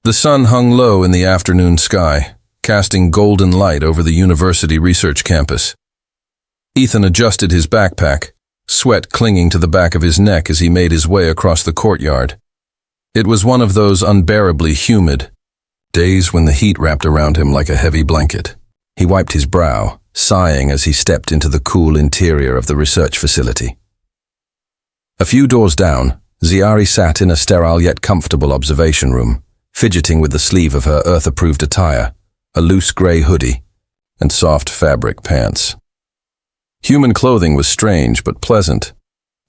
The sun hung low in the afternoon sky, casting golden light over the university research campus. Ethan adjusted his backpack, sweat clinging to the back of his neck as he made his way across the courtyard. It was one of those unbearably humid days when the heat wrapped around him like a heavy blanket. He wiped his brow, sighing as he stepped into the cool interior of the research facility. A few doors down, Ziari sat in a sterile yet comfortable observation room, fidgeting with the sleeve of her Earth-approved attire, a loose gray hoodie, and soft fabric pants. Human clothing was strange but pleasant,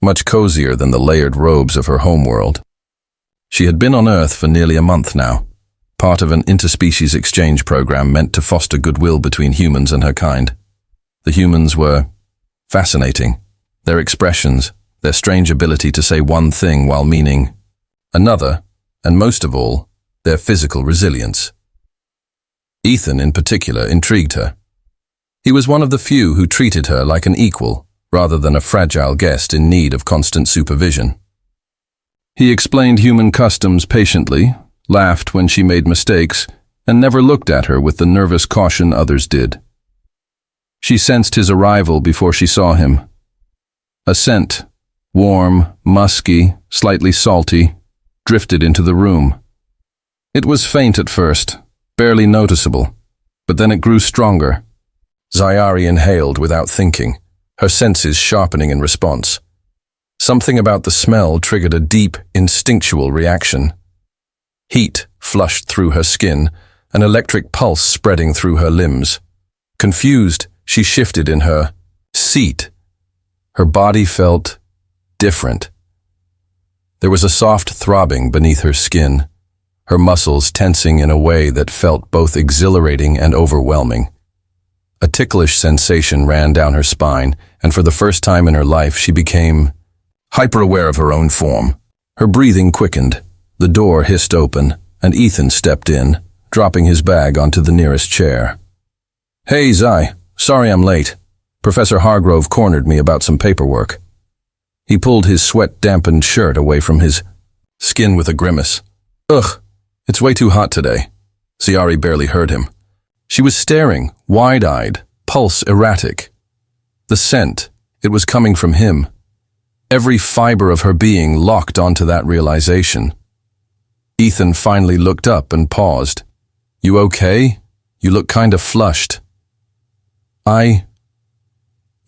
much cozier than the layered robes of her homeworld. She had been on Earth for nearly a month now, part of an interspecies exchange program meant to foster goodwill between humans and her kind. The humans were fascinating. Their expressions, their strange ability to say one thing while meaning another, and most of all, their physical resilience. Ethan, in particular, intrigued her. He was one of the few who treated her like an equal, rather than a fragile guest in need of constant supervision. He explained human customs patiently, laughed when she made mistakes, and never looked at her with the nervous caution others did. She sensed his arrival before she saw him. A scent, warm, musky, slightly salty, drifted into the room. It was faint at first, barely noticeable, but then it grew stronger. Ziari inhaled without thinking, her senses sharpening in response. Something about the smell triggered a deep, instinctual reaction. Heat flushed through her skin, an electric pulse spreading through her limbs. Confused, she shifted in her seat. Her body felt different. There was a soft throbbing beneath her skin, her muscles tensing in a way that felt both exhilarating and overwhelming. A ticklish sensation ran down her spine, and for the first time in her life she became hyper-aware of her own form. Her breathing quickened, the door hissed open, and Ethan stepped in, dropping his bag onto the nearest chair. "Hey, Zi, sorry I'm late. Professor Hargrove cornered me about some paperwork." He pulled his sweat-dampened shirt away from his skin with a grimace. "Ugh, it's way too hot today." Ziari barely heard him. She was staring, wide-eyed, pulse erratic. The scent, it was coming from him. Every fiber of her being locked onto that realization. Ethan finally looked up and paused. "You okay? You look kind of flushed."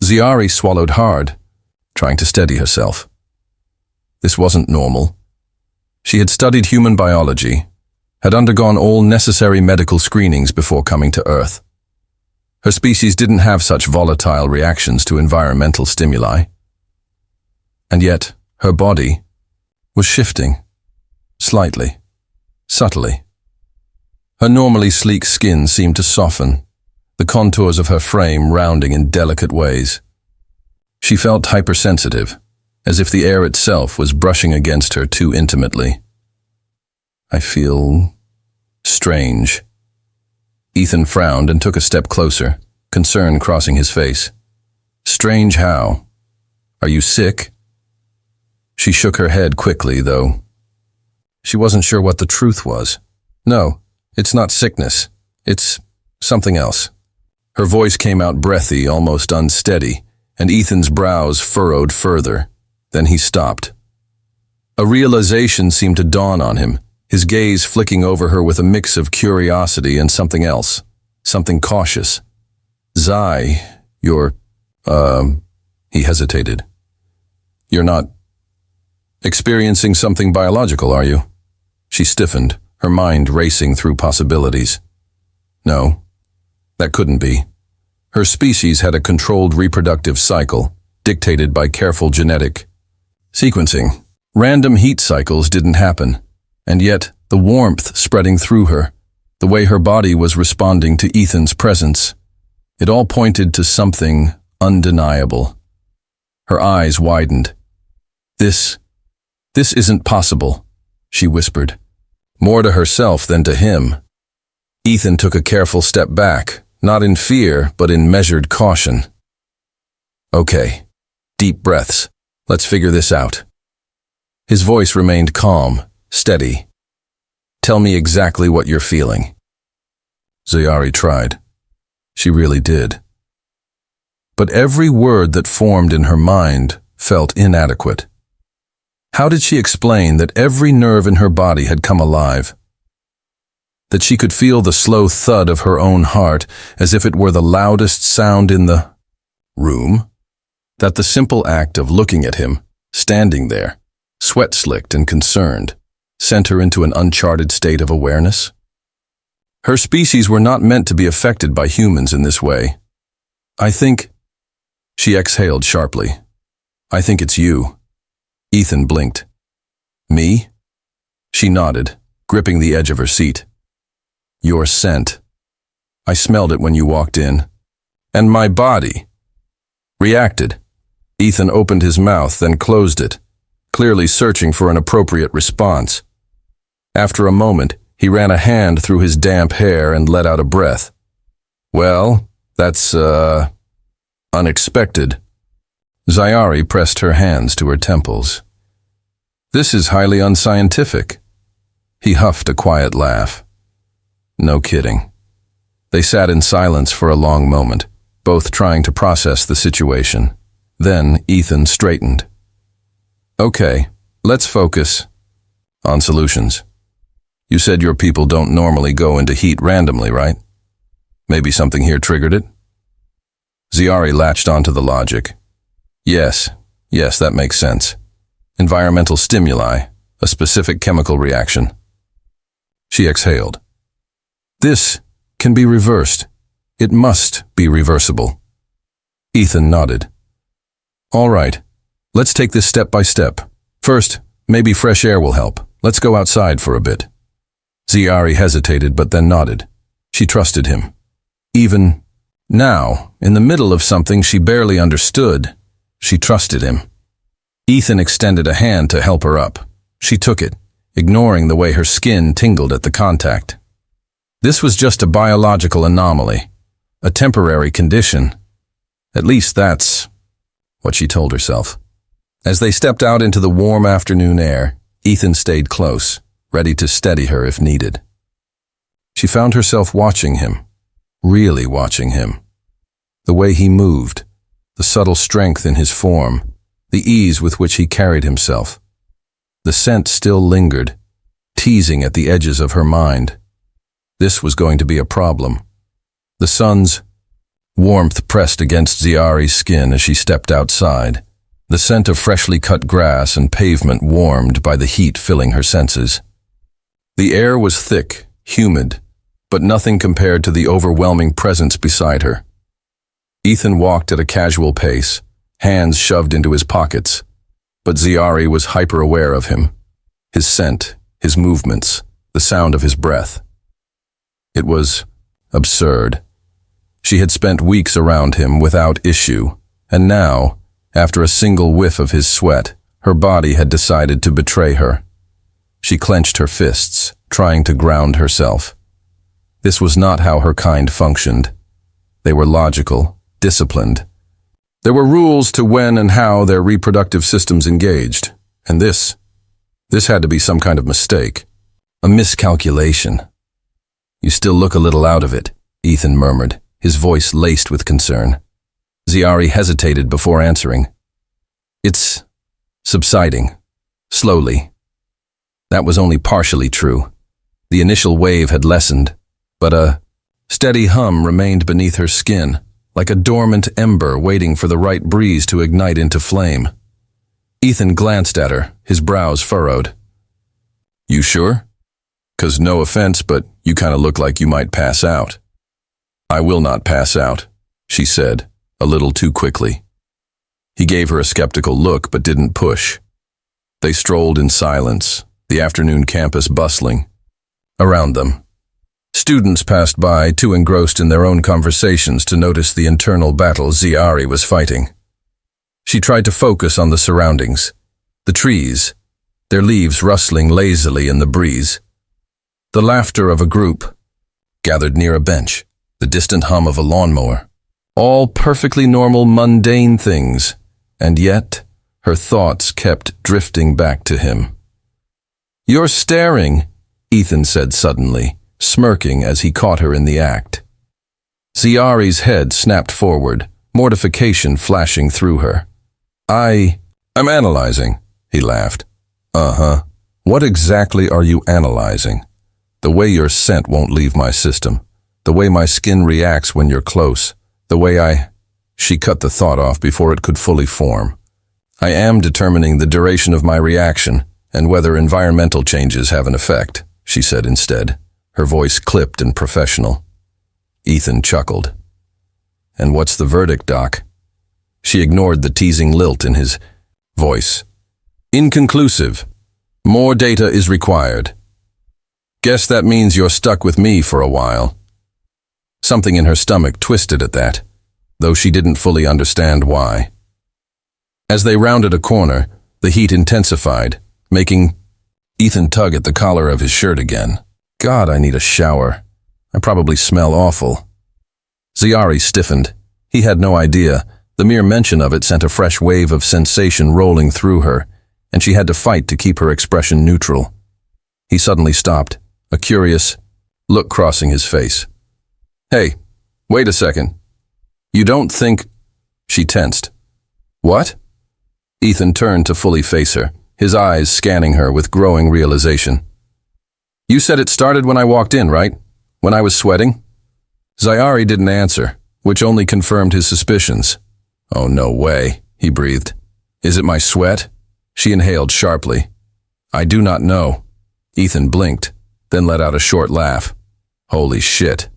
Ziari swallowed hard, trying to steady herself. This wasn't normal. She had studied human biology, had undergone all necessary medical screenings before coming to Earth. Her species didn't have such volatile reactions to environmental stimuli. And yet, her body was shifting, slightly, subtly. Her normally sleek skin seemed to soften, the contours of her frame rounding in delicate ways. She felt hypersensitive, as if the air itself was brushing against her too intimately. "I feel strange." Ethan frowned and took a step closer, concern crossing his face. "Strange how? Are you sick?" She shook her head quickly, though. She wasn't sure what the truth was. "No, it's not sickness. It's something else." Her voice came out breathy, almost unsteady, and Ethan's brows furrowed further. Then he stopped. A realization seemed to dawn on him, his gaze flicking over her with a mix of curiosity and something else, something cautious. "Zi, you're, he hesitated. "You're not experiencing something biological, are you?" She stiffened, her mind racing through possibilities. No, that couldn't be. Her species had a controlled reproductive cycle, dictated by careful genetic sequencing. Random heat cycles didn't happen, and yet the warmth spreading through her, the way her body was responding to Ethan's presence, it all pointed to something undeniable. Her eyes widened. This isn't possible," she whispered, more to herself than to him. Ethan took a careful step back, not in fear, but in measured caution. "Okay, deep breaths. Let's figure this out." His voice remained calm, steady. Tell me exactly what you're feeling. Ziyari tried. She really did. But every word that formed in her mind felt inadequate. How did she explain that every nerve in her body had come alive? That she could feel the slow thud of her own heart as if it were the loudest sound in the room? That the simple act of looking at him, standing there, sweat-slicked and concerned, sent her into an uncharted state of awareness? Her species were not meant to be affected by humans in this way. I think... She exhaled sharply. I think it's you. Ethan blinked. Me? She nodded, gripping the edge of her seat. Your scent. I smelled it when you walked in. And my body reacted. Ethan opened his mouth, then closed it, clearly searching for an appropriate response. After a moment, he ran a hand through his damp hair and let out a breath. Well, that's, unexpected. Ziyari pressed her hands to her temples. This is highly unscientific. He huffed a quiet laugh. No kidding. They sat in silence for a long moment, both trying to process the situation. Then Ethan straightened. Okay, let's focus on solutions. You said your people don't normally go into heat randomly, right? Maybe something here triggered it? Ziyari latched onto the logic. Yes, that makes sense. Environmental stimuli, a specific chemical reaction. She exhaled. This can be reversed. It must be reversible. Ethan nodded. All right, let's take this step by step. First, maybe fresh air will help. Let's go outside for a bit. Ziyari hesitated but then nodded. She trusted him. Even now, in the middle of something she barely understood, she trusted him. Ethan extended a hand to help her up. She took it, ignoring the way her skin tingled at the contact. This was just a biological anomaly, a temporary condition. At least that's what she told herself. As they stepped out into the warm afternoon air, Ethan stayed close, ready to steady her if needed. She found herself watching him, really watching him. The way he moved, the subtle strength in his form, the ease with which he carried himself. The scent still lingered, teasing at the edges of her mind. This was going to be a problem. The sun's warmth pressed against Ziyari's skin as she stepped outside, the scent of freshly cut grass and pavement warmed by the heat filling her senses. The air was thick, humid, but nothing compared to the overwhelming presence beside her. Ethan walked at a casual pace, hands shoved into his pockets, but Ziyari was hyper-aware of him, his scent, his movements, the sound of his breath. It was absurd. She had spent weeks around him without issue, and now, after a single whiff of his sweat, her body had decided to betray her. She clenched her fists, trying to ground herself. This was not how her kind functioned. They were logical, disciplined. There were rules to when and how their reproductive systems engaged, and this had to be some kind of mistake, a miscalculation. You still look a little out of it, Ethan murmured, his voice laced with concern. Ziyari hesitated before answering. It's subsiding, slowly. That was only partially true. The initial wave had lessened, but a steady hum remained beneath her skin, like a dormant ember waiting for the right breeze to ignite into flame. Ethan glanced at her, his brows furrowed. You sure? 'Cause no offense, but you kind of look like you might pass out. I will not pass out, she said, a little too quickly. He gave her a skeptical look but didn't push. They strolled in silence, the afternoon campus bustling. Around them, students passed by, too engrossed in their own conversations to notice the internal battle Ziyari was fighting. She tried to focus on the surroundings, the trees, their leaves rustling lazily in the breeze. The laughter of a group gathered near a bench, the distant hum of a lawnmower. All perfectly normal, mundane things, and yet her thoughts kept drifting back to him. You're staring, Ethan said suddenly, smirking as he caught her in the act. Ziari's head snapped forward, mortification flashing through her. I'm analyzing, he laughed. Uh-huh. What exactly are you analyzing? The way your scent won't leave my system. The way my skin reacts when you're close. The way She cut the thought off before it could fully form. I am determining the duration of my reaction and whether environmental changes have an effect, she said instead, her voice clipped and professional. Ethan chuckled. And what's the verdict, Doc? She ignored the teasing lilt in his voice. Inconclusive. More data is required. Guess that means you're stuck with me for a while. Something in her stomach twisted at that, though she didn't fully understand why. As they rounded a corner, the heat intensified, making Ethan tug at the collar of his shirt again. God, I need a shower. I probably smell awful. Ziari stiffened. He had no idea. The mere mention of it sent a fresh wave of sensation rolling through her, and she had to fight to keep her expression neutral. He suddenly stopped, a curious look crossing his face. Hey, wait a second. You don't think... She tensed. What? Ethan turned to fully face her, his eyes scanning her with growing realization. You said it started when I walked in, right? When I was sweating? Ziari didn't answer, which only confirmed his suspicions. Oh, no way, he breathed. Is it my sweat? She inhaled sharply. I do not know. Ethan blinked, then let out a short laugh. Holy shit.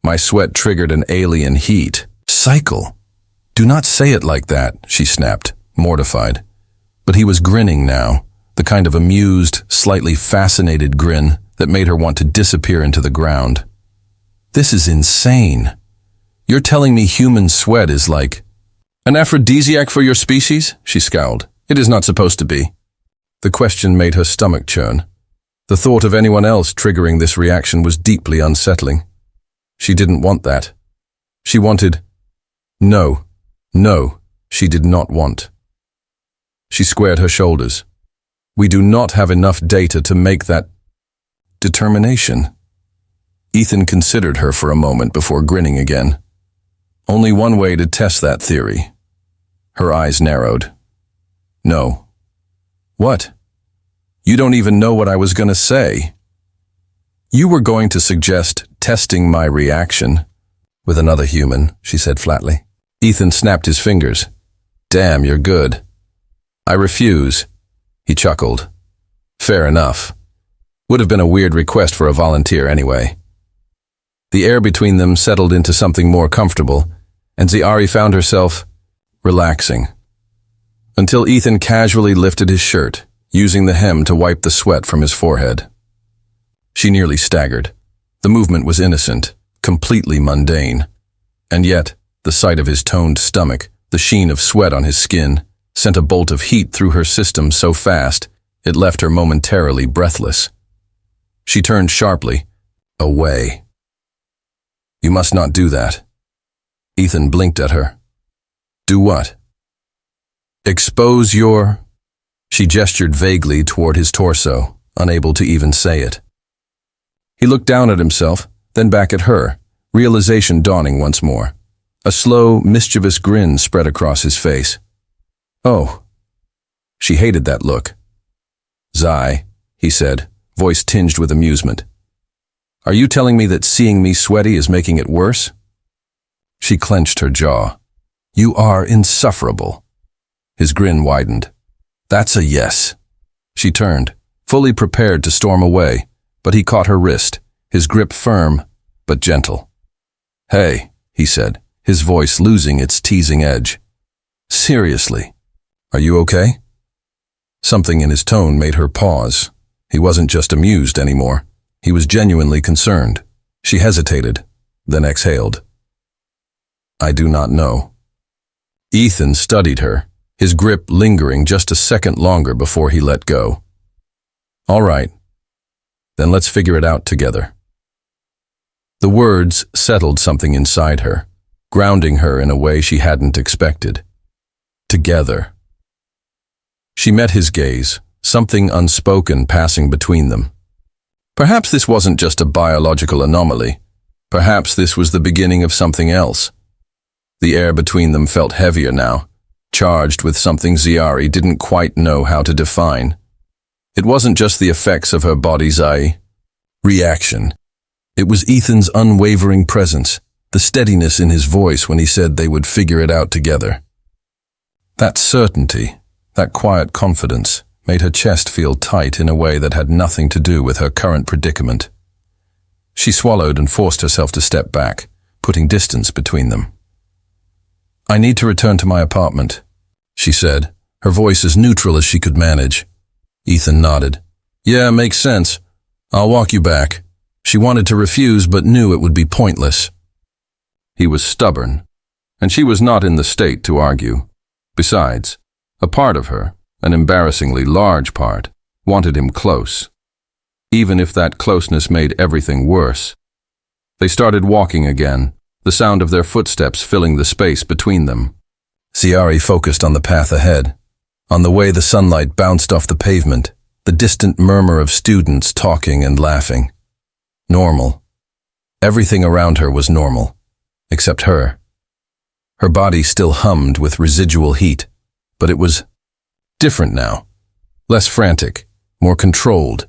My sweat triggered an alien heat. Cycle. Do not say it like that, she snapped, mortified. But he was grinning now, the kind of amused, slightly fascinated grin that made her want to disappear into the ground. This is insane. You're telling me human sweat is like... An aphrodisiac for your species? She scowled. It is not supposed to be. The question made her stomach churn. The thought of anyone else triggering this reaction was deeply unsettling. She didn't want that. She wanted... No, she did not want. She squared her shoulders. We do not have enough data to make that determination. Ethan considered her for a moment before grinning again. Only one way to test that theory. Her eyes narrowed. No. What? You don't even know what I was going to say. You were going to suggest testing my reaction with another human, she said flatly. Ethan snapped his fingers. Damn, you're good. I refuse, he chuckled. Fair enough. Would have been a weird request for a volunteer anyway. The air between them settled into something more comfortable, and Ziari found herself relaxing. Until Ethan casually lifted his shirt, using the hem to wipe the sweat from his forehead. She nearly staggered. The movement was innocent, completely mundane. And yet, the sight of his toned stomach, the sheen of sweat on his skin, sent a bolt of heat through her system so fast, it left her momentarily breathless. She turned sharply, away. You must not do that. Ethan blinked at her. Do what? Expose your... She gestured vaguely toward his torso, unable to even say it. He looked down at himself, then back at her, realization dawning once more. A slow, mischievous grin spread across his face. Oh. She hated that look. Zai, he said, voice tinged with amusement. Are you telling me that seeing me sweaty is making it worse? She clenched her jaw. You are insufferable. His grin widened. That's a yes. She turned, fully prepared to storm away, but he caught her wrist, his grip firm, but gentle. Hey, he said, his voice losing its teasing edge. Seriously, are you okay? Something in his tone made her pause. He wasn't just amused anymore. He was genuinely concerned. She hesitated, then exhaled. I do not know. Ethan studied her, his grip lingering just a second longer before he let go. All right, then let's figure it out together. The words settled something inside her, grounding her in a way she hadn't expected. Together. She met his gaze, something unspoken passing between them. Perhaps this wasn't just a biological anomaly. Perhaps this was the beginning of something else. The air between them felt heavier now, charged with something Ziari didn't quite know how to define. It wasn't just the effects of her body's reaction. It was Ethan's unwavering presence, the steadiness in his voice when he said they would figure it out together. That certainty, that quiet confidence, made her chest feel tight in a way that had nothing to do with her current predicament. She swallowed and forced herself to step back, putting distance between them. "I need to return to my apartment," she said, her voice as neutral as she could manage. Ethan nodded. "Yeah, makes sense. I'll walk you back." She wanted to refuse but knew it would be pointless. He was stubborn, and she was not in the state to argue. Besides, a part of her, an embarrassingly large part, wanted him close, even if that closeness made everything worse. They started walking again, the sound of their footsteps filling the space between them. Ziari focused on the path ahead. On the way the sunlight bounced off the pavement, the distant murmur of students talking and laughing. Normal. Everything around her was normal, except her. Her body still hummed with residual heat, but it was different now. Less frantic, more controlled.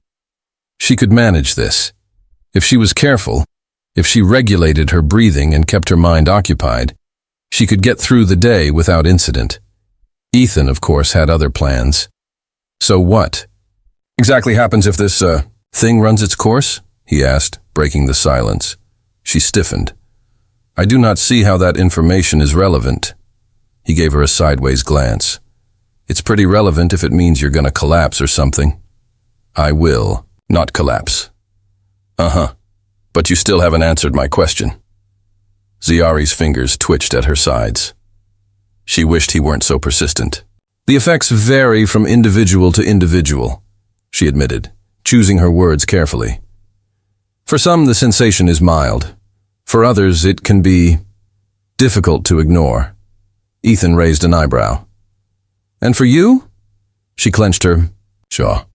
She could manage this. If she was careful, if she regulated her breathing and kept her mind occupied, she could get through the day without incident. Ethan, of course, had other plans. "So what exactly happens if this, thing runs its course?" he asked, breaking the silence. She stiffened. "I do not see how that information is relevant." He gave her a sideways glance. "It's pretty relevant if it means you're gonna collapse or something." "I will not collapse." "Uh-huh. But you still haven't answered my question." Ziari's fingers twitched at her sides. She wished he weren't so persistent. "The effects vary from individual to individual," she admitted, choosing her words carefully. "For some, the sensation is mild. For others, it can be difficult to ignore." Ethan raised an eyebrow. "And for you?" She clenched her jaw.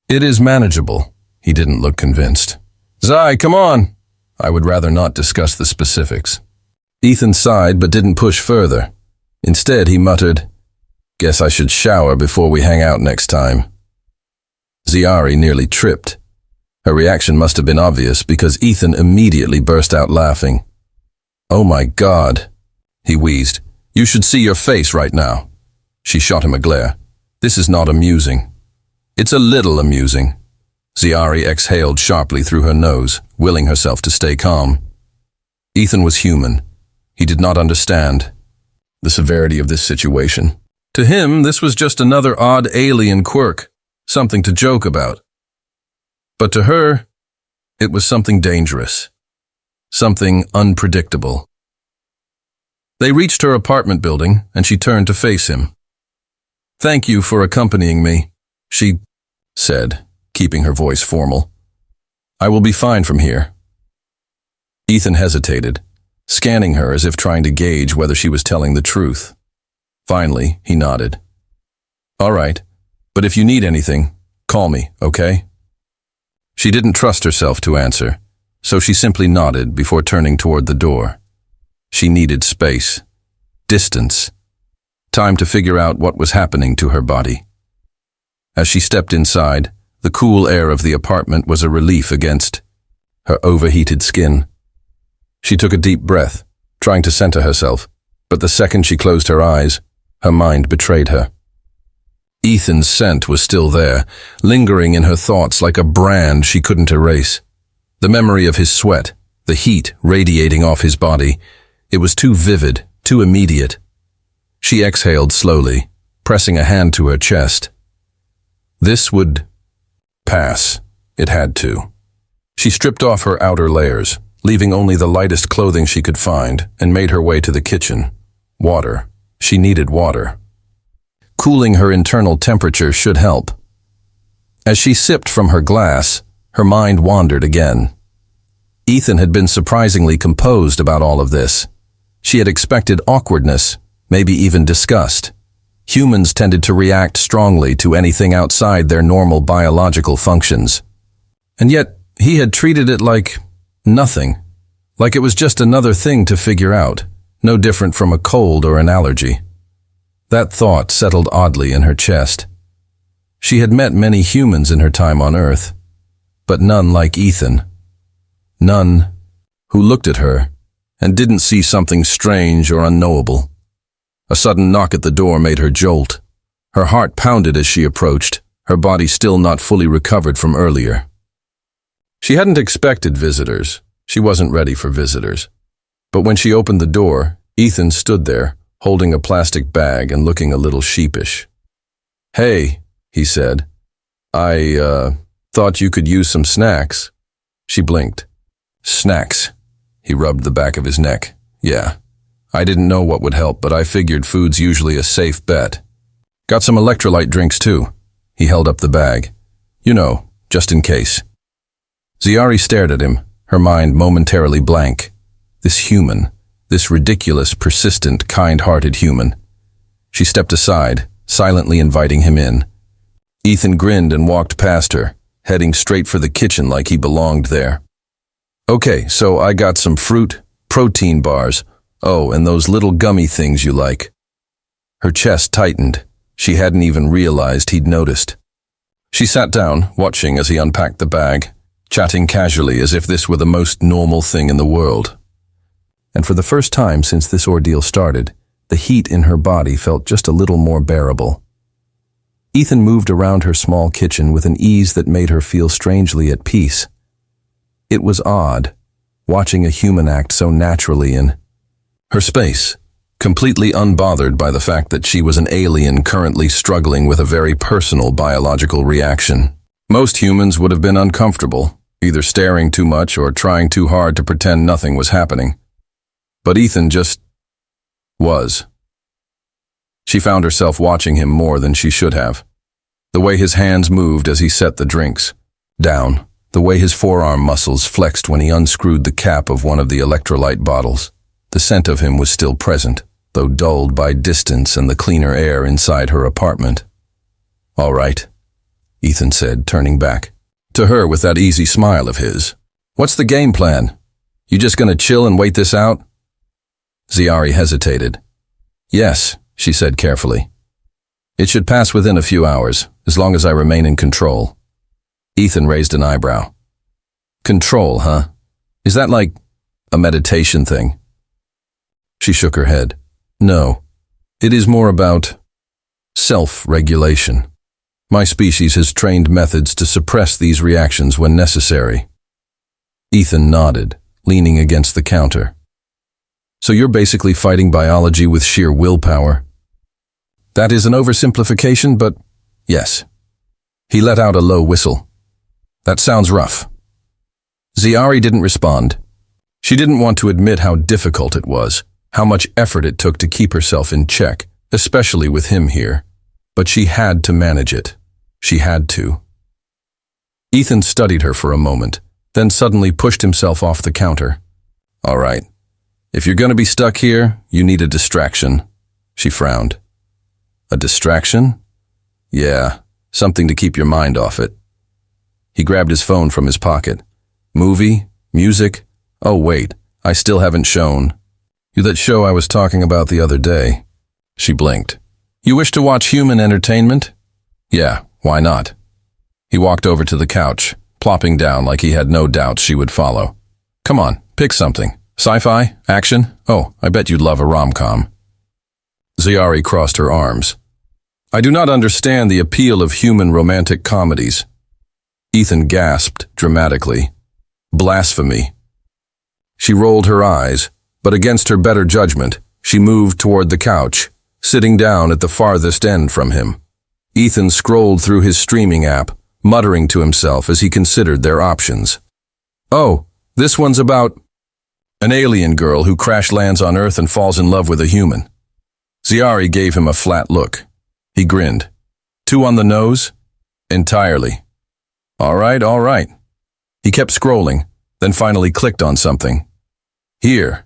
"It is manageable." He didn't look convinced. "Zai, come on!" "I would rather not discuss the specifics." Ethan sighed but didn't push further. Instead, he muttered, "Guess I should shower before we hang out next time." Ziari nearly tripped. Her reaction must have been obvious because Ethan immediately burst out laughing. "Oh my God," he wheezed. "You should see your face right now." She shot him a glare. "This is not amusing." "It's a little amusing." Ziari exhaled sharply through her nose, willing herself to stay calm. Ethan was human. He did not understand the severity of this situation. To him, this was just another odd alien quirk, something to joke about. But to her, it was something dangerous, something unpredictable. They reached her apartment building, and she turned to face him. "Thank you for accompanying me," she said, keeping her voice formal. "I will be fine from here." Ethan hesitated, scanning her as if trying to gauge whether she was telling the truth. Finally, he nodded. "All right, but if you need anything, call me, okay?" She didn't trust herself to answer, so she simply nodded before turning toward the door. She needed space, distance, time to figure out what was happening to her body. As she stepped inside, the cool air of the apartment was a relief against her overheated skin. She took a deep breath, trying to center herself, but the second she closed her eyes, her mind betrayed her. Ethan's scent was still there, lingering in her thoughts like a brand she couldn't erase. The memory of his sweat, the heat radiating off his body, it was too vivid, too immediate. She exhaled slowly, pressing a hand to her chest. This would pass. It had to. She stripped off her outer layers, leaving only the lightest clothing she could find, and made her way to the kitchen. Water. She needed water. Cooling her internal temperature should help. As she sipped from her glass, her mind wandered again. Ethan had been surprisingly composed about all of this. She had expected awkwardness, maybe even disgust. Humans tended to react strongly to anything outside their normal biological functions. And yet, he had treated it like nothing, like it was just another thing to figure out, no different from a cold or an allergy. That thought settled oddly in her chest. She had met many humans in her time on Earth, but none like Ethan. None who looked at her and didn't see something strange or unknowable. A sudden knock at the door made her jolt. Her heart pounded as she approached, her body still not fully recovered from earlier. She hadn't expected visitors. She wasn't ready for visitors. But when she opened the door, Ethan stood there, holding a plastic bag and looking a little sheepish. "Hey," he said. I thought you could use some snacks." She blinked. "Snacks?" He rubbed the back of his neck. "Yeah. I didn't know what would help, but I figured food's usually a safe bet. Got some electrolyte drinks too." He held up the bag. "You know, just in case." Ziari stared at him, her mind momentarily blank. This human, this ridiculous, persistent, kind-hearted human. She stepped aside, silently inviting him in. Ethan grinned and walked past her, heading straight for the kitchen like he belonged there. "Okay, so I got some fruit, protein bars, oh, and those little gummy things you like." Her chest tightened. She hadn't even realized he'd noticed. She sat down, watching as he unpacked the bag, chatting casually as if this were the most normal thing in the world. And for the first time since this ordeal started, the heat in her body felt just a little more bearable. Ethan moved around her small kitchen with an ease that made her feel strangely at peace. It was odd, watching a human act so naturally in her space, completely unbothered by the fact that she was an alien currently struggling with a very personal biological reaction. Most humans would have been uncomfortable, either staring too much or trying too hard to pretend nothing was happening. But Ethan just was. She found herself watching him more than she should have. The way his hands moved as he set the drinks down, the way his forearm muscles flexed when he unscrewed the cap of one of the electrolyte bottles. The scent of him was still present, though dulled by distance and the cleaner air inside her apartment. "All right," Ethan said, turning back to her with that easy smile of his. "What's the game plan? You just gonna chill and wait this out?" Ziari hesitated. "Yes," she said carefully. "It should pass within a few hours, as long as I remain in control." Ethan raised an eyebrow. "Control, huh? Is that like a meditation thing?" She shook her head. "No, it is more about self-regulation. My species has trained methods to suppress these reactions when necessary." Ethan nodded, leaning against the counter. "So you're basically fighting biology with sheer willpower?" "That is an oversimplification, but yes." He let out a low whistle. "That sounds rough." Ziari didn't respond. She didn't want to admit how difficult it was, how much effort it took to keep herself in check, especially with him here. But she had to manage it. She had to. Ethan studied her for a moment, then suddenly pushed himself off the counter. "All right. If you're going to be stuck here, you need a distraction." She frowned. "A distraction?" "Yeah, something to keep your mind off it." He grabbed his phone from his pocket. "Movie? Music? Oh wait, I still haven't shown you that show I was talking about the other day." She blinked. "You wish to watch human entertainment?" "Yeah, why not?" He walked over to the couch, plopping down like he had no doubts she would follow. "Come on, pick something. Sci-fi? Action? Oh, I bet you'd love a rom-com." Ziari crossed her arms. "I do not understand the appeal of human romantic comedies." Ethan gasped dramatically. "Blasphemy." She rolled her eyes, but against her better judgment, she moved toward the couch, sitting down at the farthest end from him. Ethan scrolled through his streaming app, muttering to himself as he considered their options. "Oh, this one's about an alien girl who crash lands on Earth and falls in love with a human." Ziari gave him a flat look. He grinned. "Too on the nose?" "Entirely." All right, all right." He kept scrolling, then finally clicked on something. "Here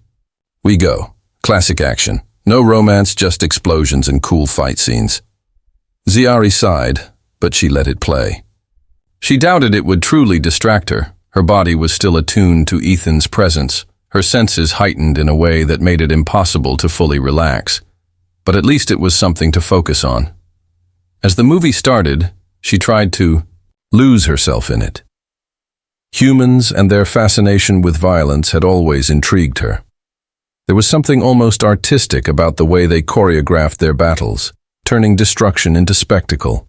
we go. Classic action. No romance, just explosions and cool fight scenes." Ziari sighed, but she let it play. She doubted it would truly distract her, Her body was still attuned to Ethan's presence, her senses heightened in a way that made it impossible to fully relax. But at least it was something to focus on. As the movie started, she tried to lose herself in it. Humans and their fascination with violence had always intrigued her. There was something almost artistic about the way they choreographed their battles, turning destruction into spectacle.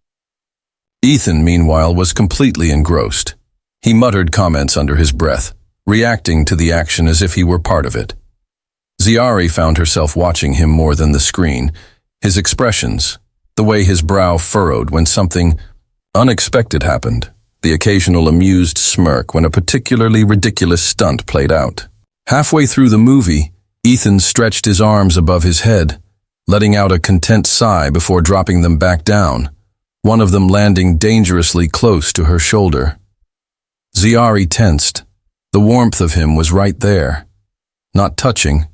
Ethan, meanwhile, was completely engrossed. He muttered comments under his breath, reacting to the action as if he were part of it. Ziari found herself watching him more than the screen. His expressions, the way his brow furrowed when something unexpected happened, the occasional amused smirk when a particularly ridiculous stunt played out. Halfway through the movie, Ethan stretched his arms above his head, letting out a content sigh before dropping them back down, one of them landing dangerously close to her shoulder. Ziari tensed. The warmth of him was right there, not touching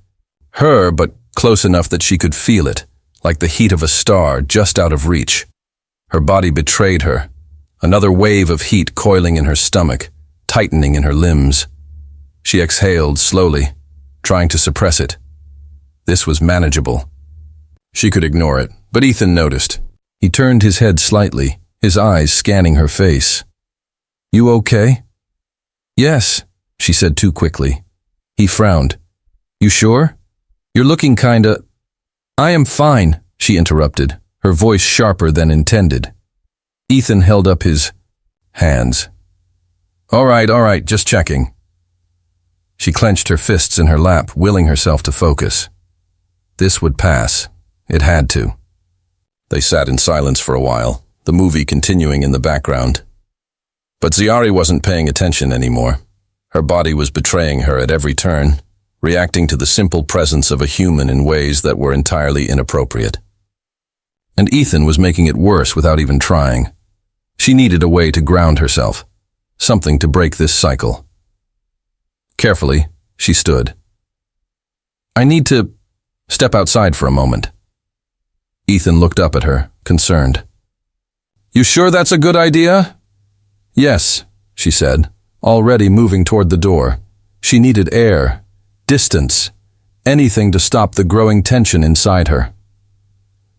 her, but close enough that she could feel it, like the heat of a star just out of reach. Her body betrayed her, another wave of heat coiling in her stomach, tightening in her limbs. She exhaled slowly, trying to suppress it. This was manageable. She could ignore it, but Ethan noticed. He turned his head slightly, his eyes scanning her face. "You okay?" "Yes," she said too quickly. He frowned. "You sure? You're looking kinda—" "I am fine," she interrupted, her voice sharper than intended. Ethan held up his hands. All right, just checking." She clenched her fists in her lap, willing herself to focus. This would pass. It had to. They sat in silence for a while, the movie continuing in the background. But Ziari wasn't paying attention anymore. Her body was betraying her at every turn, reacting to the simple presence of a human in ways that were entirely inappropriate. And Ethan was making it worse without even trying. She needed a way to ground herself, something to break this cycle. Carefully, she stood. "I need to step outside for a moment." Ethan looked up at her, concerned. "You sure that's a good idea?" "Yes," she said, already moving toward the door. She needed air, distance, anything to stop the growing tension inside her.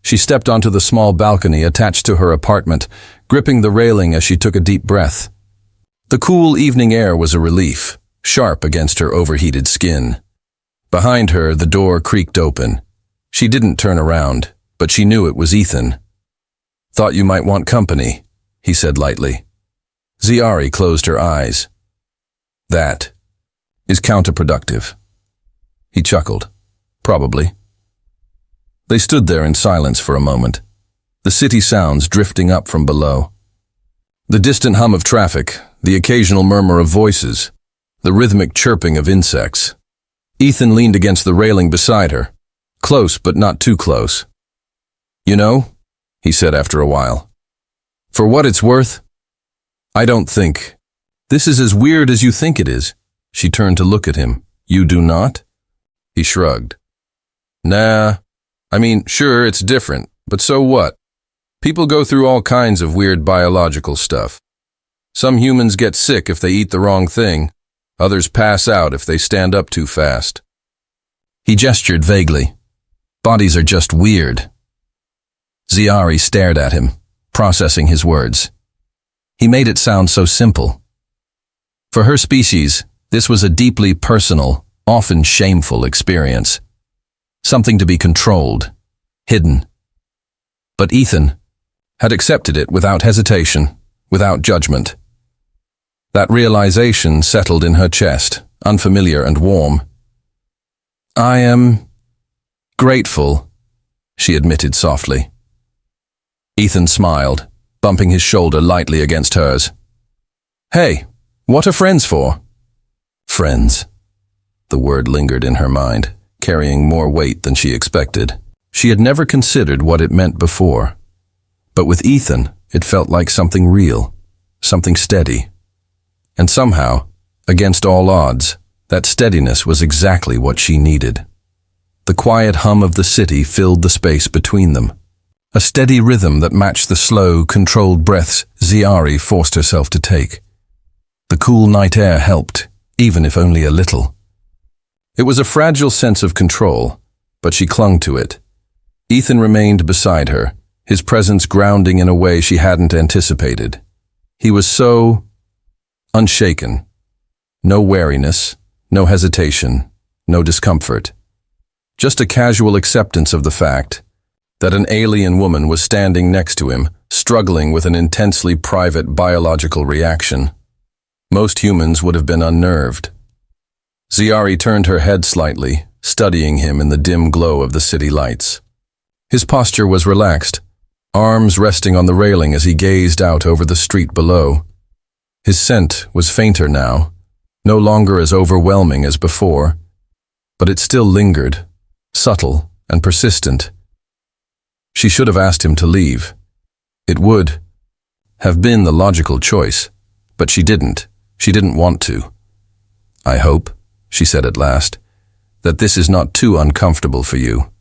She stepped onto the small balcony attached to her apartment, gripping the railing as she took a deep breath. The cool evening air was a relief, sharp against her overheated skin. Behind her, the door creaked open. She didn't turn around, but she knew it was Ethan. "Thought you might want company," he said lightly. Ziari closed her eyes. "That is counterproductive." He chuckled. "Probably." They stood there in silence for a moment, the city sounds drifting up from below. The distant hum of traffic, the occasional murmur of voices, the rhythmic chirping of insects. Ethan leaned against the railing beside her, close but not too close. "You know," he said after a while, "for what it's worth, I don't think this is as weird as you think it is." She turned to look at him. "You do not?" He shrugged. "Nah, I mean, sure, it's different, but so what? People go through all kinds of weird biological stuff. Some humans get sick if they eat the wrong thing. Others pass out if they stand up too fast." He gestured vaguely. "Bodies are just weird." Ziari stared at him, processing his words. He made it sound so simple. For her species, this was a deeply personal, often shameful experience. Something to be controlled, hidden. But Ethan had accepted it without hesitation, without judgment. That realization settled in her chest, unfamiliar and warm. "I am grateful," she admitted softly. Ethan smiled, bumping his shoulder lightly against hers. "Hey, what are friends for?" "Friends." The word lingered in her mind, carrying more weight than she expected. She had never considered what it meant before. But with Ethan, it felt like something real, something steady. And somehow, against all odds, that steadiness was exactly what she needed. The quiet hum of the city filled the space between them. A steady rhythm that matched the slow, controlled breaths Ziari forced herself to take. The cool night air helped, even if only a little. It was a fragile sense of control, but she clung to it. Ethan remained beside her, his presence grounding in a way she hadn't anticipated. He was so unshaken. No wariness, no hesitation, no discomfort. Just a casual acceptance of the fact that an alien woman was standing next to him, struggling with an intensely private biological reaction. Most humans would have been unnerved. Ziari turned her head slightly, studying him in the dim glow of the city lights. His posture was relaxed, arms resting on the railing as he gazed out over the street below. His scent was fainter now, no longer as overwhelming as before, but it still lingered, subtle and persistent. She should have asked him to leave. It would have been the logical choice, but she didn't. She didn't want to. "I hope," she said at last, "that this is not too uncomfortable for you."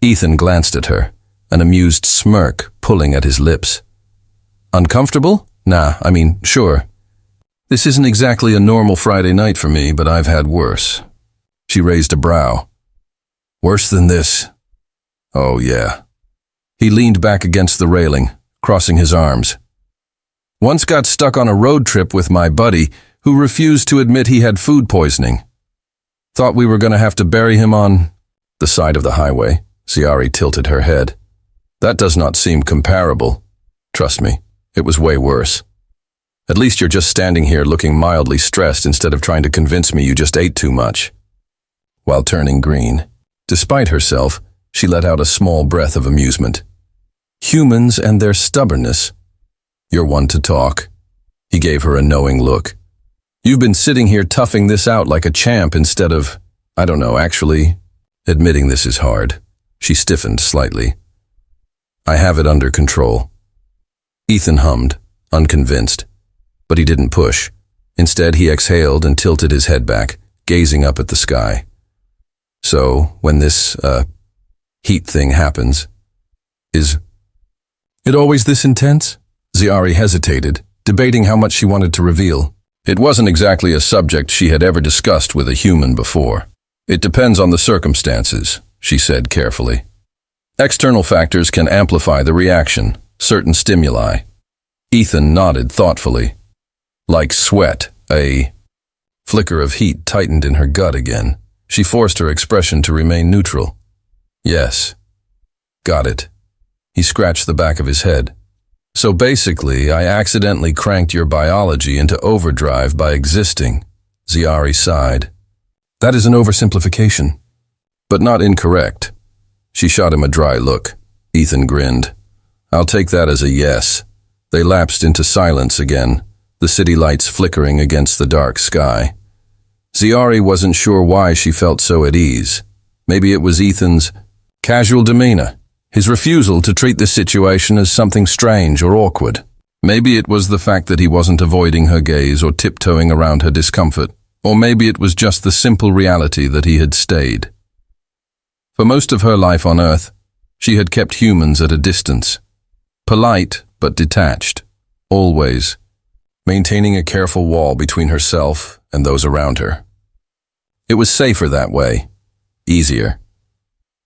Ethan glanced at her, an amused smirk pulling at his lips. "Uncomfortable? Sure. This isn't exactly a normal Friday night for me, but I've had worse." She raised a brow. "Worse than this?" "Oh, yeah." He leaned back against the railing, crossing his arms. "Once got stuck on a road trip with my buddy, who refused to admit he had food poisoning. Thought we were going to have to bury him on the side of the highway." Ziari tilted her head. "That does not seem comparable. Trust me, it was way worse. At least you're just standing here looking mildly stressed instead of trying to convince me you just ate too much." While turning green, despite herself, she let out a small breath of amusement. "Humans and their stubbornness. You're one to talk." He gave her a knowing look. "You've been sitting here toughing this out like a champ instead of, actually, admitting this is hard." She stiffened slightly. "I have it under control." Ethan hummed, unconvinced, but he didn't push. Instead, he exhaled and tilted his head back, gazing up at the sky. "So, when this, heat thing happens, is it always this intense?" Ziari hesitated, debating how much she wanted to reveal. It wasn't exactly a subject she had ever discussed with a human before. "It depends on the circumstances," she said carefully. "External factors can amplify the reaction, certain stimuli." Ethan nodded thoughtfully. "Like sweat, a flicker of heat tightened in her gut again. She forced her expression to remain neutral. "Yes. Got it." He scratched the back of his head. "So basically, I accidentally cranked your biology into overdrive by existing." Ziari sighed. "That is an oversimplification, but not incorrect." She shot him a dry look. Ethan grinned. "I'll take that as a yes." They lapsed into silence again, the city lights flickering against the dark sky. Ziari wasn't sure why she felt so at ease. Maybe it was Ethan's casual demeanor, his refusal to treat the situation as something strange or awkward. Maybe it was the fact that he wasn't avoiding her gaze or tiptoeing around her discomfort. Or maybe it was just the simple reality that he had stayed. For most of her life on Earth, she had kept humans at a distance. Polite, but detached. Always. Maintaining a careful wall between herself and those around her. It was safer that way. Easier.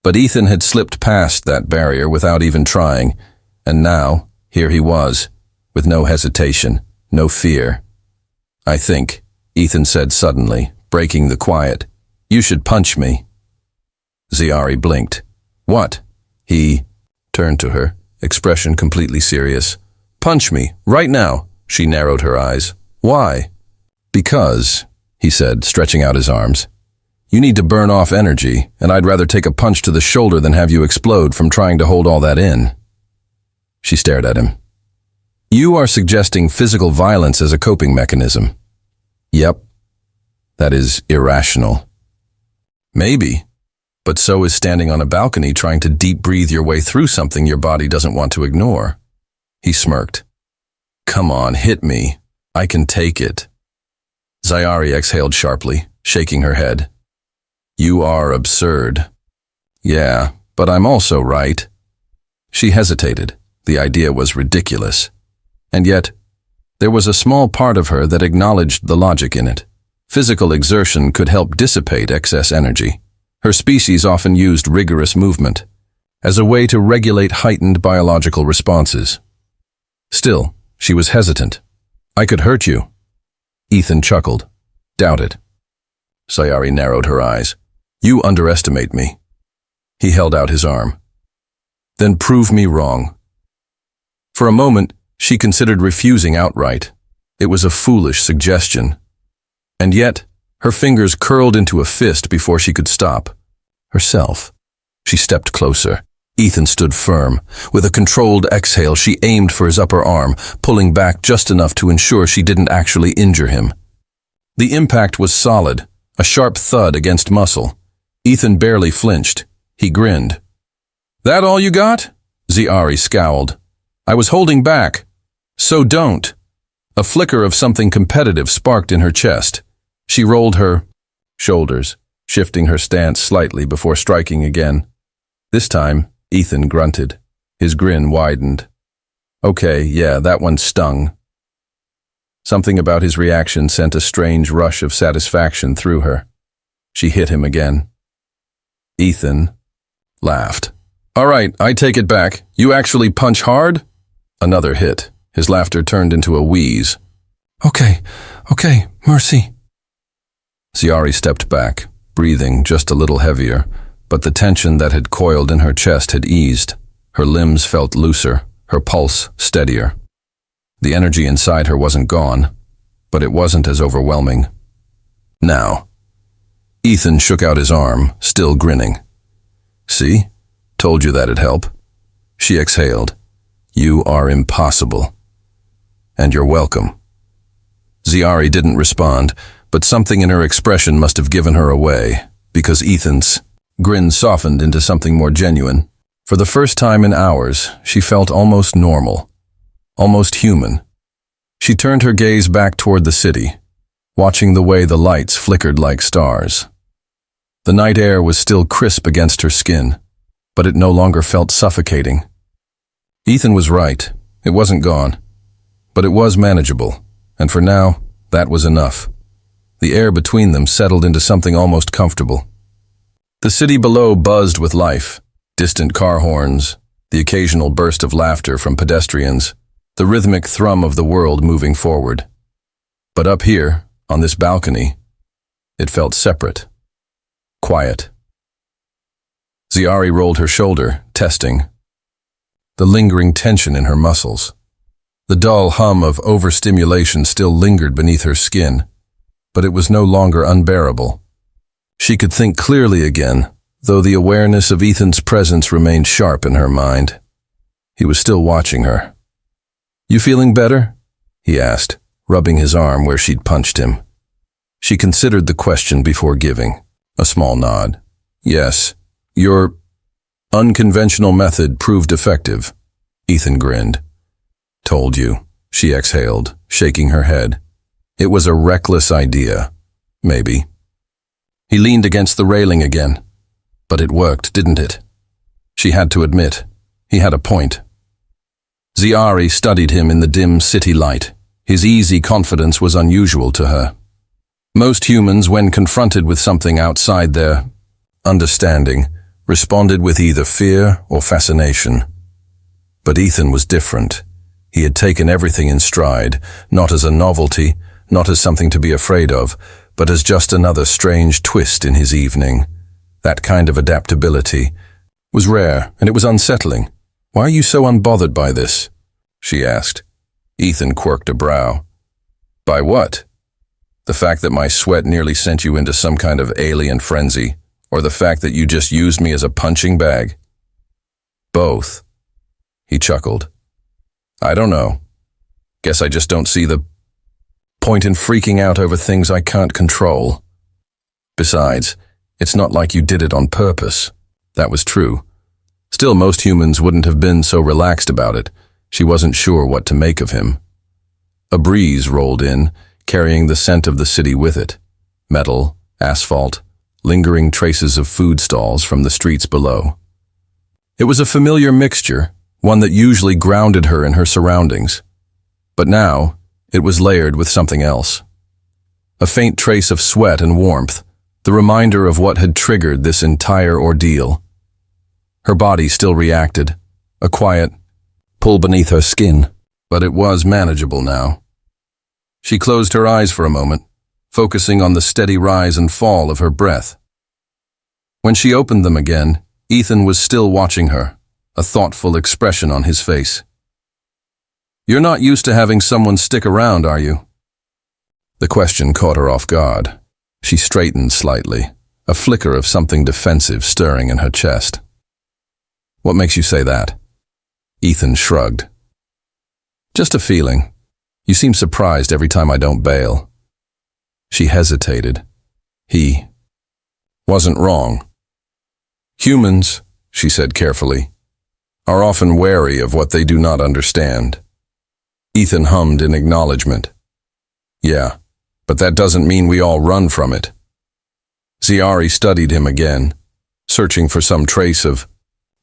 But Ethan had slipped past that barrier without even trying, and now, here he was, with no hesitation, no fear. "I think," Ethan said suddenly, breaking the quiet, "you should punch me." Ziari blinked. "What?" He turned to her, expression completely serious. "Punch me, right now." She narrowed her eyes. "Why?" "Because," he said, stretching out his arms, "you need to burn off energy, and I'd rather take a punch to the shoulder than have you explode from trying to hold all that in." She stared at him. "You are suggesting physical violence as a coping mechanism." "Yep. That is irrational." "Maybe. But so is standing on a balcony trying to deep breathe your way through something your body doesn't want to ignore." He smirked. "Come on, hit me. I can take it." Ziari exhaled sharply, shaking her head. "You are absurd." "Yeah, but I'm also right." She hesitated. The idea was ridiculous. And yet, There was a small part of her that acknowledged the logic in it. Physical exertion could help dissipate excess energy. Her species often used rigorous movement as a way to regulate heightened biological responses. Still, she was hesitant. "I could hurt you." Ethan chuckled. "Doubt it." Sayari narrowed her eyes. "You underestimate me." He held out his arm. "Then prove me wrong." For a moment, she considered refusing outright. It was a foolish suggestion. And yet, her fingers curled into a fist before she could stop herself. She stepped closer. Ethan stood firm. With a controlled exhale, she aimed for his upper arm, pulling back just enough to ensure she didn't actually injure him. The impact was solid, a sharp thud against muscle. Ethan barely flinched. He grinned. "That all you got?" Sayari scowled. "I was holding back. So don't." A flicker of something competitive sparked in her chest. She rolled her shoulders, shifting her stance slightly before striking again. This time, Ethan grunted. His grin widened. "Okay, yeah, that one stung." Something about his reaction sent a strange rush of satisfaction through her. She hit him again. Ethan laughed. "All right, I take it back. You actually punch hard?" Another hit. His laughter turned into a wheeze. Okay, mercy." Sayari stepped back, breathing just a little heavier, but the tension that had coiled in her chest had eased. Her limbs felt looser, her pulse steadier. The energy inside her wasn't gone, but it wasn't as overwhelming. "Now." Ethan shook out his arm, still grinning. "See? Told you that'd help." She exhaled. "You are impossible. And you're welcome." Sayari didn't respond, but something in her expression must have given her away, because Ethan's grin softened into something more genuine. For the first time in hours, she felt almost normal, almost human. She turned her gaze back toward the city, watching the way the lights flickered like stars. The night air was still crisp against her skin, but it no longer felt suffocating. Ethan was right. It wasn't gone, but it was manageable, and for now, that was enough. The air between them settled into something almost comfortable. The city below buzzed with life, distant car horns, the occasional burst of laughter from pedestrians, the rhythmic thrum of the world moving forward. But up here, on this balcony, it felt separate, quiet. Sayari rolled her shoulder, testing. The lingering tension in her muscles. The dull hum of overstimulation still lingered beneath her skin, but it was no longer unbearable. She could think clearly again, though the awareness of Ethan's presence remained sharp in her mind. He was still watching her. "You feeling better?" he asked, rubbing his arm where she'd punched him. She considered the question before giving. A small nod. "Yes, your unconventional method proved effective." Ethan grinned. "Told you," she exhaled, shaking her head. "It was a reckless idea. Maybe." He leaned against the railing again. But it worked, didn't it? She had to admit, he had a point. Sayari studied him in the dim city light. His easy confidence was unusual to her. Most humans, when confronted with something outside their understanding, responded with either fear or fascination. But Ethan was different. He had taken everything in stride, not as a novelty, not as something to be afraid of, but as just another strange twist in his evening. That kind of adaptability was rare, and it was unsettling. "Why are you so unbothered by this?" she asked. Ethan quirked a brow. "By what? The fact that my sweat nearly sent you into some kind of alien frenzy, or the fact that you just used me as a punching bag?" "Both." He chuckled. "I don't know. Guess I just don't see the point in freaking out over things I can't control. Besides, it's not like you did it on purpose." That was true. Still, most humans wouldn't have been so relaxed about it. She wasn't sure what to make of him. A breeze rolled in, carrying the scent of the city with it. Metal, asphalt, lingering traces of food stalls from the streets below. It was a familiar mixture, one that usually grounded her in her surroundings. But now, It was layered with something else. A faint trace of sweat and warmth, the reminder of what had triggered this entire ordeal. Her body still reacted, a quiet pull beneath her skin, but it was manageable now. She closed her eyes for a moment, focusing on the steady rise and fall of her breath. When she opened them again, Ethan was still watching her, a thoughtful expression on his face. "You're not used to having someone stick around, are you?" The question caught her off guard. She straightened slightly, a flicker of something defensive stirring in her chest. "What makes you say that?" Ethan shrugged. "Just a feeling. You seem surprised every time I don't bail." She hesitated. He wasn't wrong. "Humans," she said carefully, "are often wary of what they do not understand." Ethan hummed in acknowledgement. "Yeah, but that doesn't mean we all run from it." Ziari studied him again, searching for some trace of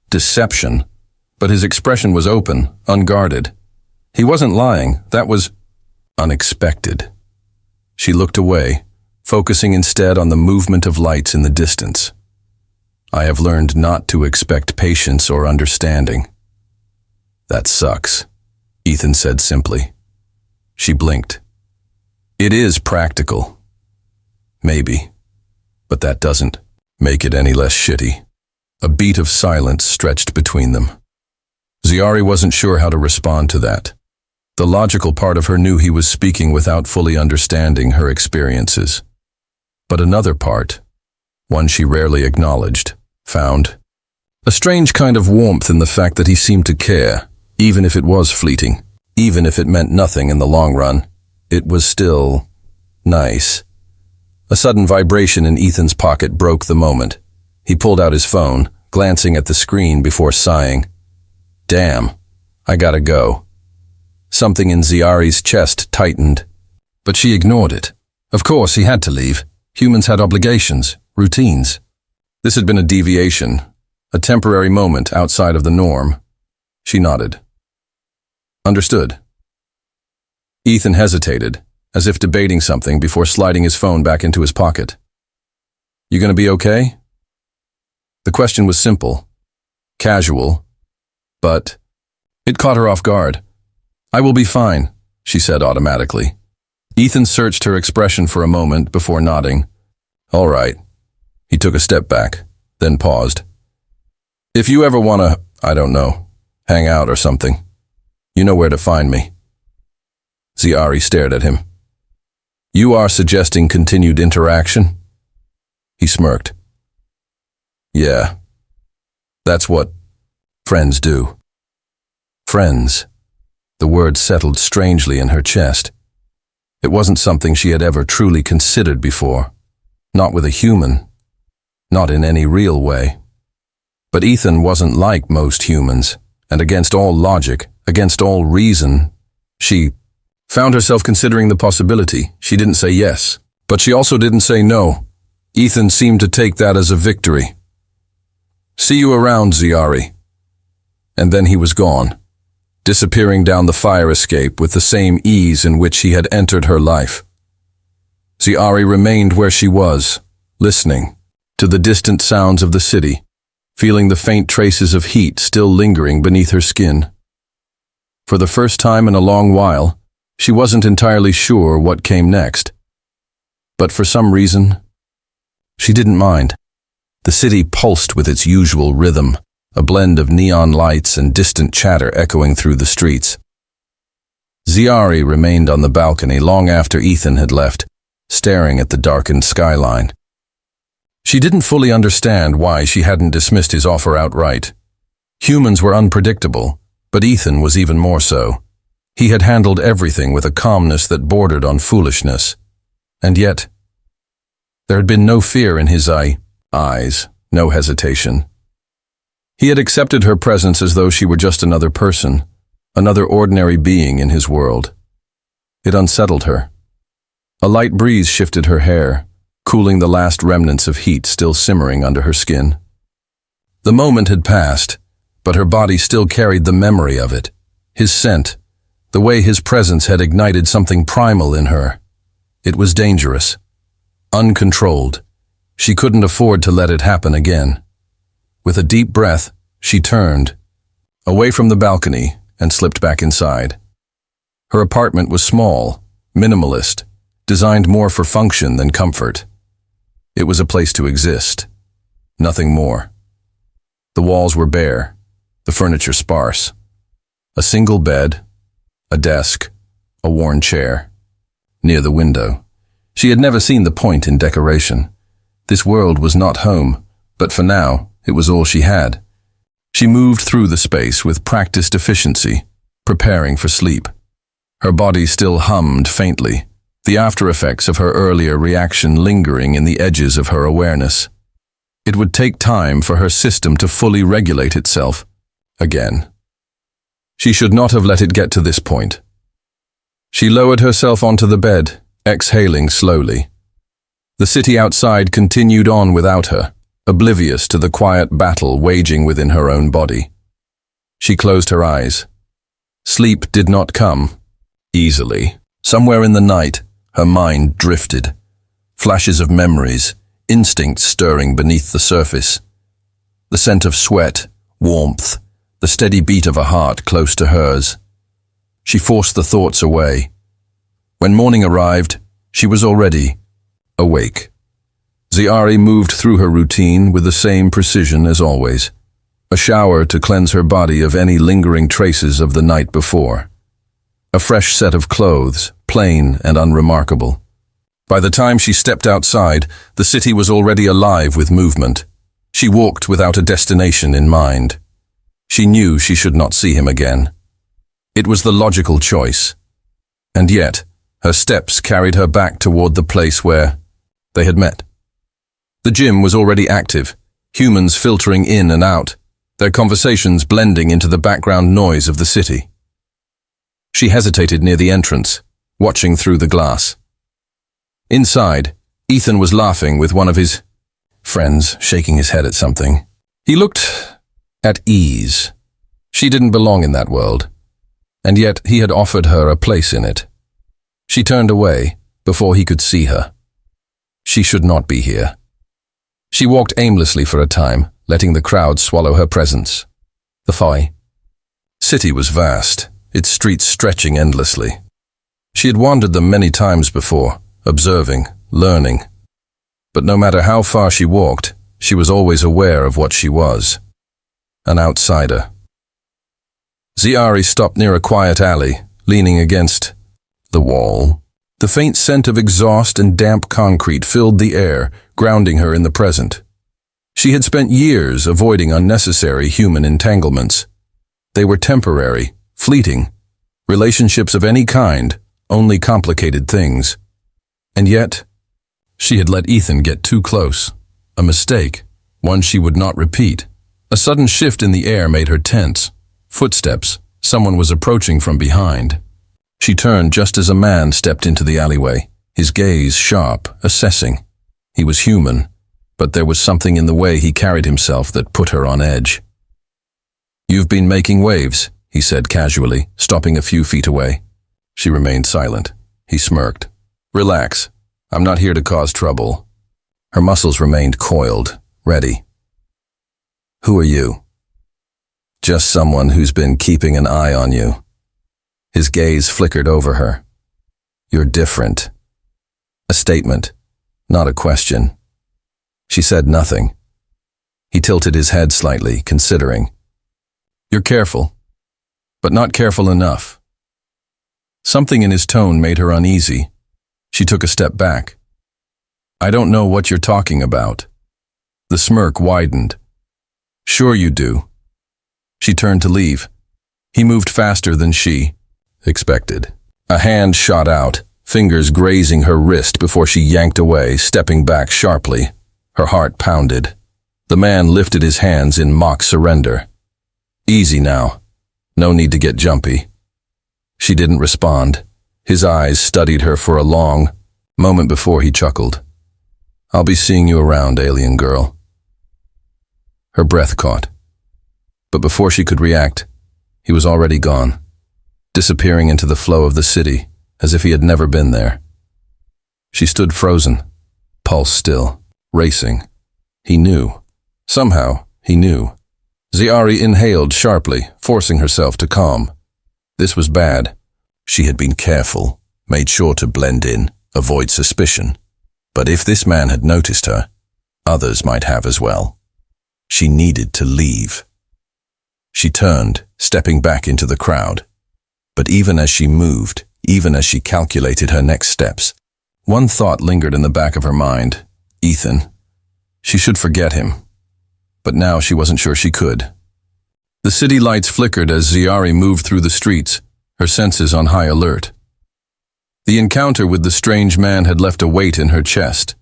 deception, but his expression was open, unguarded. He wasn't lying, that was unexpected. She looked away, focusing instead on the movement of lights in the distance. "I have learned not to expect patience or understanding." "That sucks," Ethan said simply. She blinked. "It is practical. Maybe, but that doesn't make it any less shitty." A beat of silence stretched between them. Ziari wasn't sure how to respond to that. The logical part of her knew he was speaking without fully understanding her experiences. But another part, one she rarely acknowledged, found a strange kind of warmth in the fact that he seemed to care, even if it was fleeting, even if it meant nothing in the long run. It was still nice. A sudden vibration in Ethan's pocket broke the moment. He pulled out his phone, glancing at the screen before sighing. "Damn, I gotta go." Something in Ziari's chest tightened, but she ignored it. Of course, he had to leave. Humans had obligations, routines. This had been a deviation, a temporary moment outside of the norm. She nodded. "Understood." Ethan hesitated, as if debating something before sliding his phone back into his pocket. "You gonna be okay?" The question was simple, casual, but it caught her off guard. "I will be fine," she said automatically. Ethan searched her expression for a moment before nodding. "All right." He took a step back, then paused. "If you ever want to, I don't know, hang out or something, you know where to find me." Ziari stared at him. "You are suggesting continued interaction?" He smirked. "Yeah, that's what friends do." Friends. The word settled strangely in her chest. It wasn't something she had ever truly considered before. Not with a human. Not in any real way. But Ethan wasn't like most humans, and against all logic, against all reason, she found herself considering the possibility. She didn't say yes, but she also didn't say no. Ethan seemed to take that as a victory. "See you around, Ziari." And then he was gone, disappearing down the fire escape with the same ease in which he had entered her life. Ziari remained where she was, listening to the distant sounds of the city, feeling the faint traces of heat still lingering beneath her skin. For the first time in a long while, she wasn't entirely sure what came next. But for some reason, she didn't mind. The city pulsed with its usual rhythm, a blend of neon lights and distant chatter echoing through the streets. Ziari remained on the balcony long after Ethan had left, staring at the darkened skyline. She didn't fully understand why she hadn't dismissed his offer outright. Humans were unpredictable, but Ethan was even more so. He had handled everything with a calmness that bordered on foolishness. And yet, there had been no fear in his eyes, no hesitation. He had accepted her presence as though she were just another person, another ordinary being in his world. It unsettled her. A light breeze shifted her hair, cooling the last remnants of heat still simmering under her skin. The moment had passed, but her body still carried the memory of it, his scent, The way his presence had ignited something primal in her. It was dangerous. Uncontrolled. She couldn't afford to let it happen again. With a deep breath, she turned, away from the balcony, and slipped back inside. Her apartment was small, minimalist, designed more for function than comfort. It was a place to exist. Nothing more. The walls were bare, the furniture sparse. A single bed, a desk, a worn chair. Near the window. She had never seen the point in decoration. This world was not home, but for now, it was all she had. She moved through the space with practiced efficiency, preparing for sleep. Her body still hummed faintly, the after-effects of her earlier reaction lingering in the edges of her awareness. It would take time for her system to fully regulate itself again. She should not have let it get to this point. She lowered herself onto the bed, exhaling slowly. The city outside continued on without her, oblivious to the quiet battle waging within her own body. She closed her eyes. Sleep did not come easily. Somewhere in the night, her mind drifted. Flashes of memories, instincts stirring beneath the surface. The scent of sweat, warmth, the steady beat of a heart close to hers. She forced the thoughts away. When morning arrived, she was already awake. Ziari moved through her routine with the same precision as always. A shower to cleanse her body of any lingering traces of the night before. A fresh set of clothes, plain and unremarkable. By the time she stepped outside, the city was already alive with movement. She walked without a destination in mind. She knew she should not see him again. It was the logical choice. And yet, her steps carried her back toward the place where they had met. The gym was already active, humans filtering in and out, their conversations blending into the background noise of the city. She hesitated near the entrance, watching through the glass. Inside, Ethan was laughing with one of his friends, shaking his head at something. He looked at ease. She didn't belong in that world, and yet he had offered her a place in it. She turned away before he could see her. She should not be here. She walked aimlessly for a time, letting the crowd swallow her presence. The HFY city was vast, its streets stretching endlessly. She had wandered them many times before, observing, learning. But no matter how far she walked, she was always aware of what she was. An outsider. Ziari stopped near a quiet alley, leaning against the wall. The faint scent of exhaust and damp concrete filled the air, grounding her in the present. She had spent years avoiding unnecessary human entanglements. They were temporary, fleeting. Relationships of any kind only complicated things. And yet, she had let Ethan get too close. A mistake, one she would not repeat. A sudden shift in the air made her tense. Footsteps. Someone was approaching from behind. She turned just as a man stepped into the alleyway, his gaze sharp, assessing. He was human, but there was something in the way he carried himself that put her on edge. "You've been making waves," he said casually, stopping a few feet away. She remained silent. He smirked. "Relax. I'm not here to cause trouble." Her muscles remained coiled, ready. "Who are you?" "Just someone who's been keeping an eye on you." His gaze flickered over her. "You're different." A statement, not a question. She said nothing. He tilted his head slightly, considering. "You're careful, but not careful enough." Something in his tone made her uneasy. She took a step back. "I don't know what you're talking about." The smirk widened. "Sure you do." She turned to leave. He moved faster than she expected. A hand shot out, fingers grazing her wrist before she yanked away, stepping back sharply. Her heart pounded. The man lifted his hands in mock surrender. "Easy now. No need to get jumpy." She didn't respond. His eyes studied her for a long moment before he chuckled. "I'll be seeing you around, alien girl." Her breath caught. But before she could react, he was already gone. disappearing into the flow of the city, as if he had never been there. She stood frozen, pulse still, racing. He knew. Somehow, he knew. Ziari inhaled sharply, forcing herself to calm. This was bad. She had been careful, made sure to blend in, avoid suspicion. But if this man had noticed her, others might have as well. She needed to leave. She turned, stepping back into the crowd. But even as she moved, even as she calculated her next steps, one thought lingered in the back of her mind. Ethan. She should forget him. But now she wasn't sure she could. The city lights flickered as Ziari moved through the streets, her senses on high alert. The encounter with the strange man had left a weight in her chest,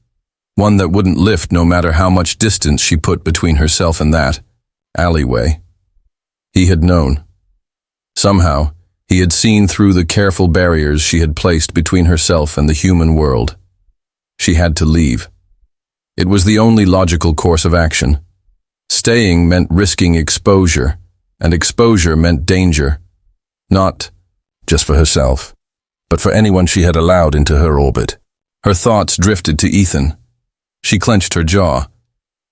one that wouldn't lift no matter how much distance she put between herself and that alleyway. He had known. Somehow, he had seen through the careful barriers she had placed between herself and the human world. She had to leave. It was the only logical course of action. Staying meant risking exposure, and exposure meant danger. Not just for herself, but for anyone she had allowed into her orbit. Her thoughts drifted to Ethan. She clenched her jaw.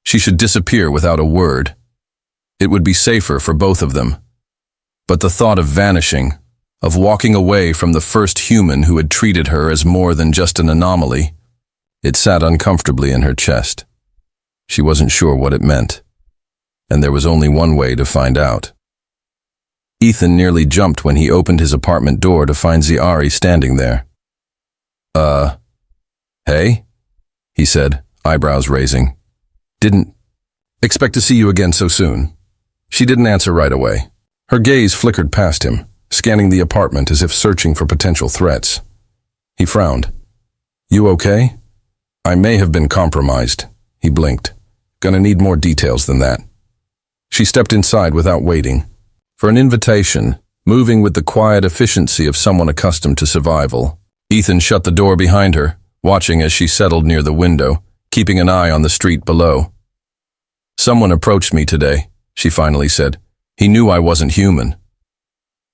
She should disappear without a word. It would be safer for both of them. But the thought of vanishing, of walking away from the first human who had treated her as more than just an anomaly, it sat uncomfortably in her chest. She wasn't sure what it meant, and there was only one way to find out. Ethan nearly jumped when he opened his apartment door to find Ziari standing there. Hey? He said, eyebrows raising. Didn't expect to see you again so soon. She didn't answer right away. Her gaze flickered past him, scanning the apartment as if searching for potential threats. He frowned. You okay? I may have been compromised. He blinked. Gonna need more details than that. She stepped inside without waiting. For an invitation, moving with the quiet efficiency of someone accustomed to survival, Ethan shut the door behind her, watching as she settled near the window, keeping an eye on the street below. Someone approached me today, she finally said. He knew I wasn't human.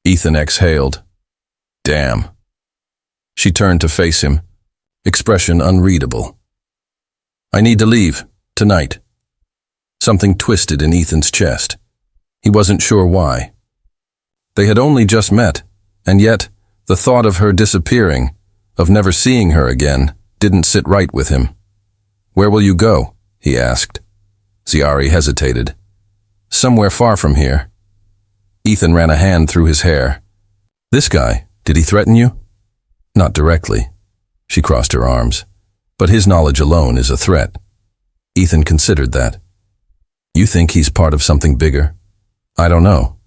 Ethan exhaled. Damn. She turned to face him, expression unreadable. I need to leave, tonight. Something twisted in Ethan's chest. He wasn't sure why. They had only just met, and yet the thought of her disappearing, of never seeing her again, didn't sit right with him. Where will you go? He asked. Ziari hesitated. Somewhere far from here. Ethan ran a hand through his hair. This guy, did he threaten you? Not directly. She crossed her arms. But his knowledge alone is a threat. Ethan considered that. You think he's part of something bigger? I don't know.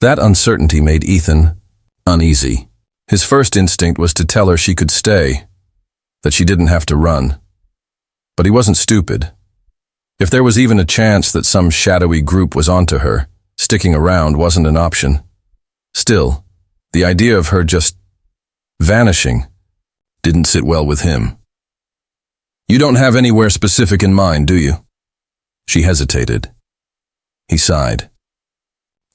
That uncertainty made Ethan uneasy. His first instinct was to tell her she could stay, that she didn't have to run. But he wasn't stupid. If there was even a chance that some shadowy group was onto her, sticking around wasn't an option. Still, the idea of her just vanishing didn't sit well with him. You don't have anywhere specific in mind, do you? She hesitated. He sighed.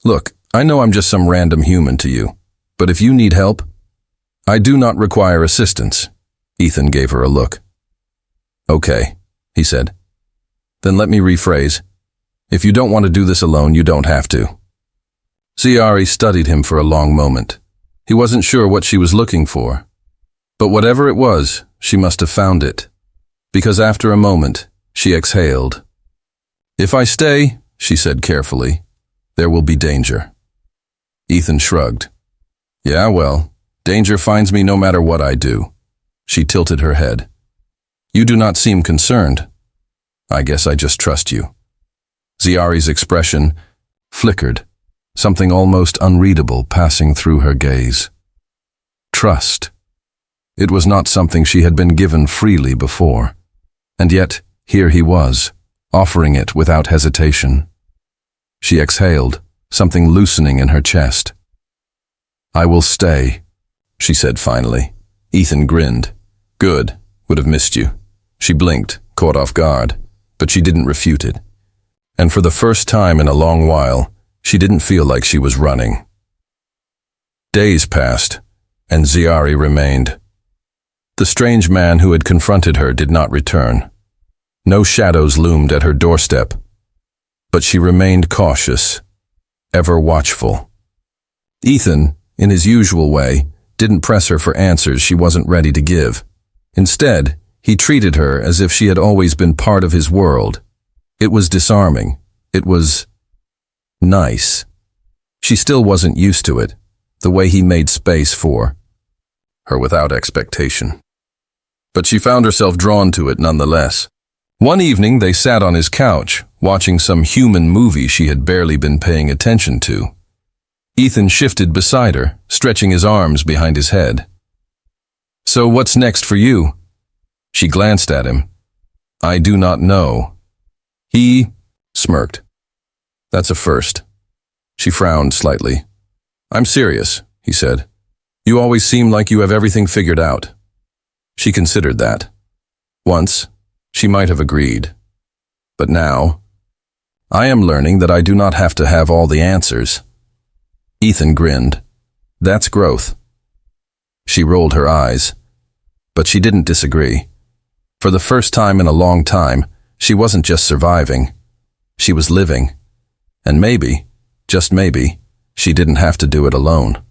Look, I know I'm just some random human to you, but if you need help, I do not require assistance. Ethan gave her a look. Okay, he said. Then let me rephrase. If you don't want to do this alone, you don't have to. Ziari studied him for a long moment. He wasn't sure what she was looking for. But whatever it was, she must have found it. Because after a moment, she exhaled. If I stay, she said carefully, there will be danger. Ethan shrugged. Yeah, well, danger finds me no matter what I do. She tilted her head. You do not seem concerned. I guess I just trust you. Ziari's expression flickered, something almost unreadable passing through her gaze. Trust. It was not something she had been given freely before. And yet, here he was, offering it without hesitation. She exhaled, something loosening in her chest. I will stay, she said finally. Ethan grinned. Good, would have missed you. She blinked, caught off guard, but she didn't refute it. And for the first time in a long while, she didn't feel like she was running. Days passed, and Ziari remained. The strange man who had confronted her did not return. No shadows loomed at her doorstep, but she remained cautious, ever watchful. Ethan, in his usual way, didn't press her for answers she wasn't ready to give. Instead, he treated her as if she had always been part of his world. It was disarming. It was nice. She still wasn't used to it, the way he made space for her without expectation. But she found herself drawn to it nonetheless. One evening they sat on his couch, watching some human movie she had barely been paying attention to. Ethan shifted beside her, stretching his arms behind his head. "So what's next for you?" She glanced at him. "I do not know." He smirked. "That's a first." She frowned slightly. "I'm serious," he said. "You always seem like you have everything figured out." She considered that. Once, she might have agreed. But now, "I am learning that I do not have to have all the answers." Ethan grinned. "That's growth." She rolled her eyes, but she didn't disagree. For the first time in a long time, she wasn't just surviving. She was living. And maybe, just maybe, she didn't have to do it alone.